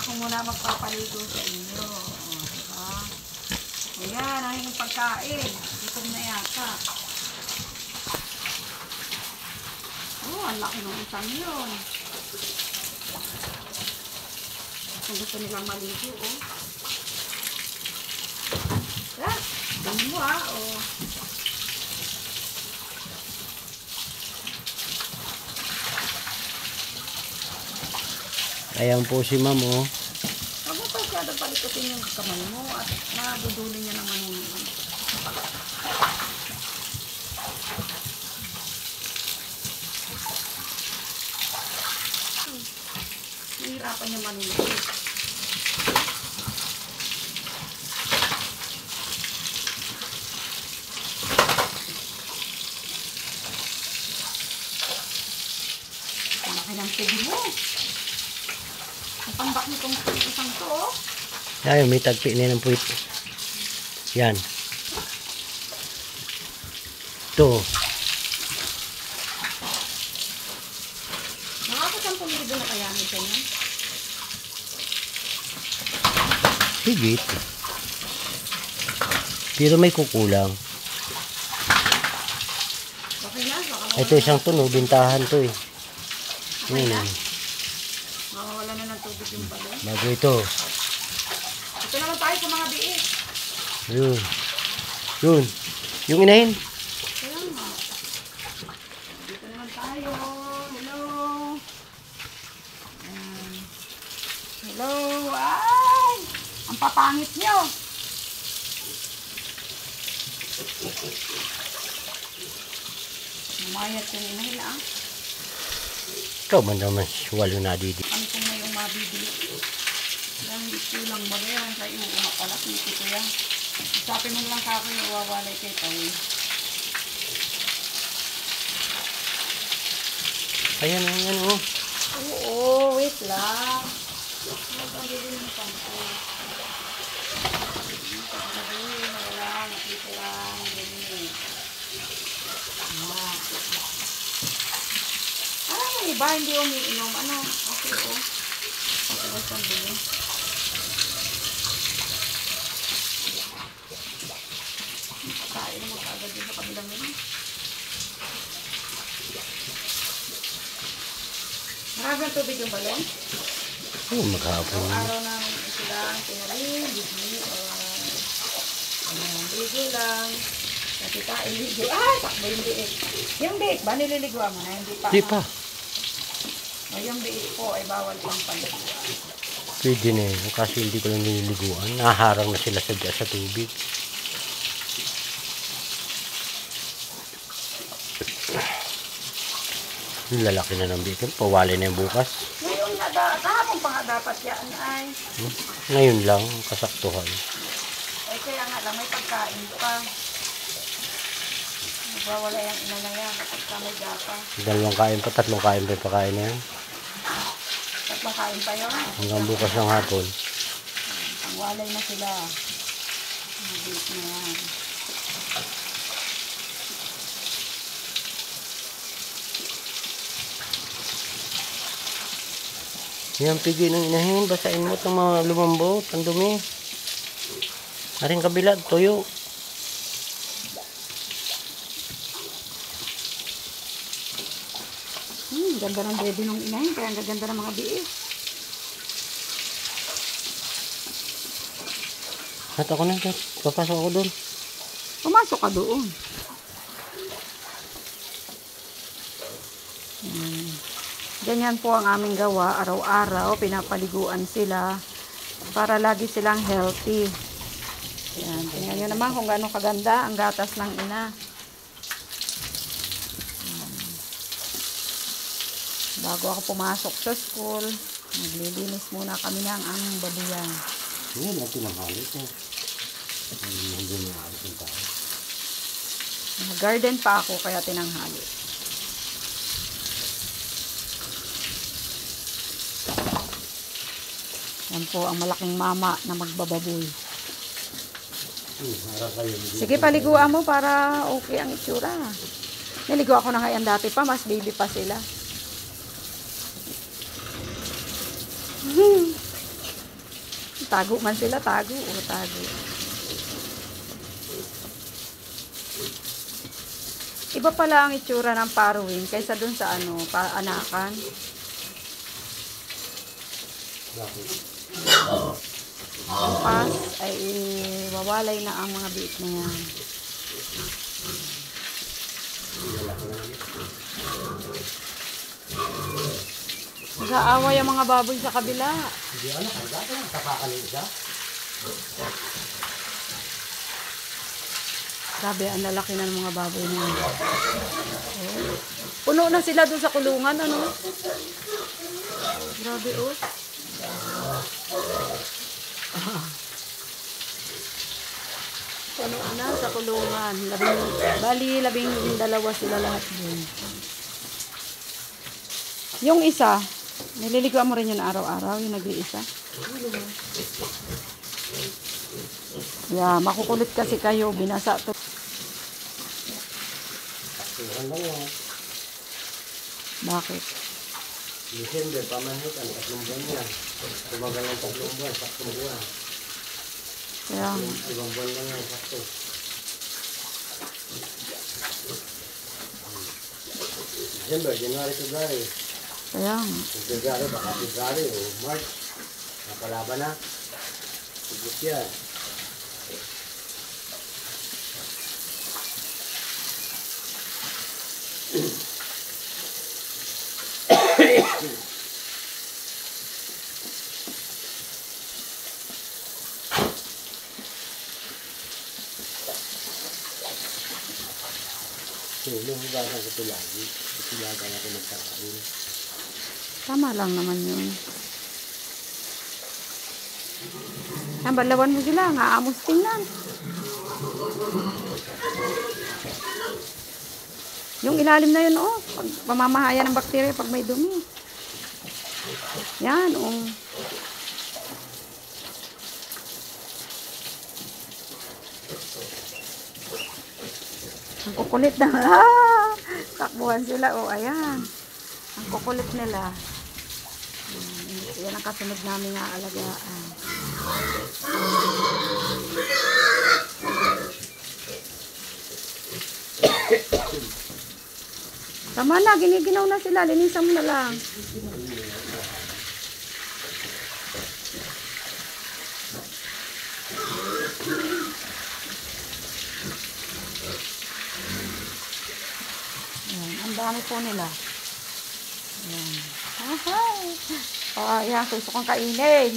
Ako muna magpapaligo sa inyo. O, diba? Ayan, ang inyong pagkain. Gutom na yata. Oh, ang laki ng isang yun. Kung gusto nilang maligo, oh. Ah, dami mo oh. Ayan po si ma'am, oh. Huwag mo pasyado palikutin yung kamay mo at madudulin niya ng manununan. Nahihirapan niya manununan. Ang laki ng pigi mo. Ang pambak nitong isang to, oh. Ay, may tagpi na ng puwit. Yan. Ito. Nakakasampung libo na kaya nito niya? Higit. Pero may kukulang. Okay na? Ito isang tuno, bintahan to eh. Okay na? Yun. Mawawala na ng tubig yung balon. Bago ito. Ito naman tayo sa mga biik. Yun. Yun. Yung inahin. Kaya nga. Dito naman tayo. Hello. Hello. Ay! Ang papangit nyo. Mamayat yung inahin ah. Ikaw man naman walo na didi. Ano kung ngayong mabibili? Lang isulang mo rin. Kaya yung pala. Kiti ko yan. Isapin mo lang kako yung uwawalay kay tayo. Ayan, ayan, oh. Oo, wait lang. Magpagili ng pangko. Magpagili, wala, nakita lang, ganyan. Yung iba, hindi umiinom. Ano? Okay, oh. Okay, basta bili. Kain mo kaagad din sa kabilang yun. Marami ang tubig yung balon? Oh, maghapon. Araw namin silang tinarin, Disney, ligo lang. Kasi tayo ligo. Ay, takbo yung biik. Yung biik ba, nililiguan mo na? Hindi pa. Di pa. O, yung biik po ay bawal pang paliguan. Pwede na yun. Kasi hindi ko lang nililiguan. Naharang na sila sa tubig. Lalaki na ng bikin. Pawali na yung bukas. Ngayon na, kahapon pa nga dapat yan ay. Ngayon lang, kasaktuhan. Eh, kaya nga lang, may pagkain pa. Nagwawala yung ina na yan kapag may gapa. Dalawang kain pa, tatlong kain pa yung pakain na yan. Tatlong kain pa yun. Hanggang bukas ng hapon. Ang walay na sila. Mabit na yan. Yan, pigi ng inahin. Basain mo itong mga lumambot. Ang dumi. Aring kabila, tuyo. Ganda ng baby nung inahin. Kaya ang gaganda ng mga biis. At ako na, papasok ako doon. Pumasok ka doon. Ganyan po ang aming gawa. Araw-araw, pinapaliguan sila para lagi silang healthy. Yan. Tingnan nyo naman kung gaano kaganda ang gatas ng ina. Bago ako pumasok sa school, maglilinis muna kami ng aming babuyan. Yan, ito ng halit. Hindi na halit yung tao. Garden pa ako, kaya tinanghali. Yan po ang malaking mama na magbababoy. Sige, paliguan mo para okay ang itsura. Naligo ako na ngayon dati pa, mas baby pa sila. Tago man sila, tago. O, tago. Iba pala ang itsura ng paruwing kaysa dun sa ano, paanakan. Pas ay wawalay na ang mga biik na yan. Nag-aaway ang mga baboy sa kabila. Hindi ano, kaya ka lang, tapakalin siya. Grabe, ang lalaki na ng mga baboy na yan. Oh. Puno na sila doon sa kulungan, ano? Grabe, oh. Puno na sa kulungan. Labing dalawa sila lahat doon. Yung isa, nililigawan mo rin yun araw-araw, yung nag-iisa. Yeah, makukulit kasi kayo, binasa to. Taktuhan lang yun. Bakit? December, pamanhit, ang 3 buwan niya. Tumagal ng 3 buwan, 10 buwan. Kaya, 5 buwan lang yan, sakto. December, January, February. kaya, February, baka February o March. Napalaban na. Sigit yan. Hinuhugasan ko ito lagi. Itilagan ako nagkakain. tama lang naman yun. Yan, balawan mo sila, nga amos tingnan. Yung ilalim na yun, oh. Pag pamamahaya ng bakterya pag may dumi. Yan, oh. Ang kukulit na. Ah! Takbuhan sila, oh. Ayan. Ang kukulit nila. Yan ang kasunod namin nga alagaan. Tama na, giniginaw na sila. Linisan mo na lang. Ayan, ang dami po nila. Ayan. Ahay! Ayan, gusto kong kainin.